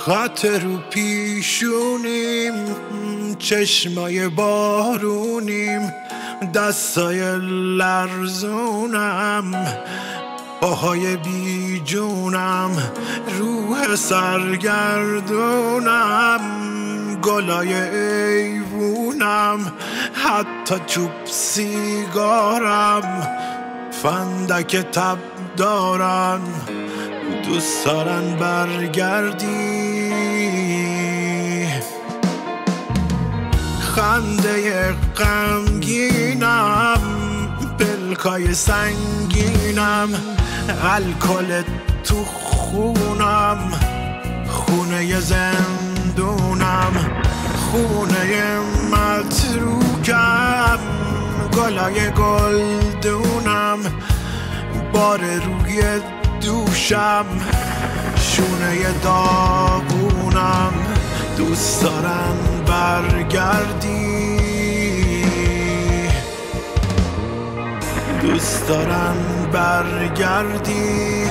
خط رو پیشونیم، چشمای بارونیم، دستای لرزونم، پاهای بی جونم، روح سرگردونم، گلای ایوونم، حتی چوب سیگارم، فندک تب دارن، دوست دارن برگردی. خنده غمگینم، پلکای سنگینم، الکل تو خونم، خونه زندونم، خونه متروکم، گلای گلدونم، بار روی دوشم، شونه داغونم، دوست دارن برگردی، دوست دارن برگردی.